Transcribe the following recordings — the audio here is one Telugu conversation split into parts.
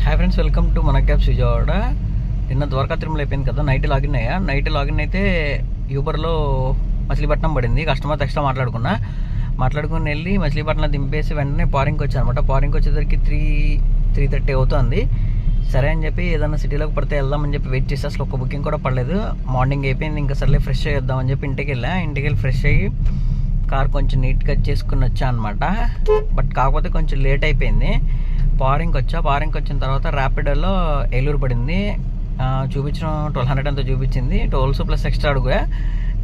హాయ్ ఫ్రెండ్స్, వెల్కమ్ టు మన క్యాబ్స్ విజయవాడ. నిన్న ద్వారకా తిరుమల అయిపోయింది కదా, నైట్ లాగిన్ అయితే యూబర్లో మచిలీపట్నం పడింది. కస్టమర్ ఎక్స్ట్రా మాట్లాడుకుని వెళ్ళి మచిలీపట్నం దింపేసి వెంటనే పారింగ్కి వచ్చానమాట. పారింగ్కి వచ్చేసరికి 3:30 అవుతుంది. సరే అని చెప్పి ఏదైనా సిటీలోకి పడితే వెళ్దామని చెప్పి వెయిట్ చేసి అసలు ఒక బుకింగ్ కూడా పడలేదు. మార్నింగ్ అయిపోయింది, ఇంకా సర్లే ఫ్రెష్ అయ్యేద్దామని చెప్పి ఇంటికి వెళ్ళి ఫ్రెష్ అయ్యి కార్ కొంచెం నీట్గా చేసుకుని వచ్చా అనమాట. బట్ కాకపోతే కొంచెం లేట్ అయిపోయింది. పారింగ్కి వచ్చిన తర్వాత ర్యాపిడోలో ఏలూరు పడింది. చూపించడం 1200 ఎంతో చూపించింది. టోల్స్ ప్లస్ ఎక్స్ట్రా అడుగు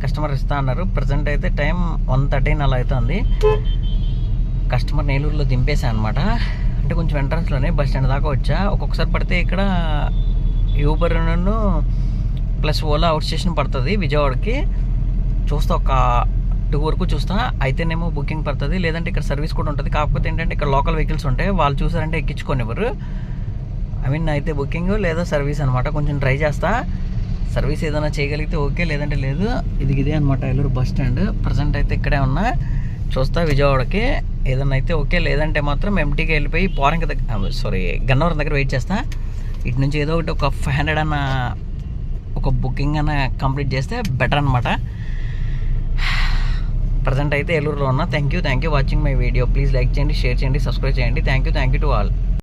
కస్టమర్ ఇస్తా అన్నారు. ప్రజెంట్ అయితే టైం 1:13 అలా అవుతుంది. కస్టమర్ ఏలూరులో దింపేశాను అనమాట. అంటే కొంచెం ఎంట్రన్స్లోనే బస్ స్టాండ్ దాకా వచ్చా. ఒక్కొక్కసారి పడితే ఇక్కడ Uber plus Ola out station పడుతుంది విజయవాడకి. చూస్తా ఒక 2 వరకు చూస్తా, అయితేనేమో బుకింగ్ పడుతుంది, లేదంటే ఇక్కడ సర్వీస్ కూడా ఉంటుంది. కాకపోతే ఏంటంటే ఇక్కడ లోకల్ వెహికల్స్ ఉంటాయి, వాళ్ళు చూసారంటే ఎక్కించుకోనివ్వరు. అయితే బుకింగ్ లేదా సర్వీస్ అనమాట. కొంచెం ట్రై చేస్తా, సర్వీస్ ఏదైనా చేయగలిగితే ఓకే, లేదంటే లేదు. ఇదే అనమాట ఏలూరు బస్ స్టాండ్. ప్రజెంట్ అయితే ఇక్కడే ఉన్నా, చూస్తా విజయవాడకి. ఏదైనా అయితే ఓకే, లేదంటే మాత్రం ఎంటీకి వెళ్ళిపోయి గన్నవరం దగ్గర వెయిట్ చేస్తా. ఇటు నుంచి ఏదో ఒకటి ఒక 500 అన్న ఒక బుకింగ్ అన్న కంప్లీట్ చేస్తే బెటర్ అనమాట. ప్రజెంట్ అయితే ఏలూరులో ఉన్నా. Thank you watching my video. Please like చేయండి, షేర్ చేయండి, సబ్స్క్రైబ్ చేయండి. Thank you to all.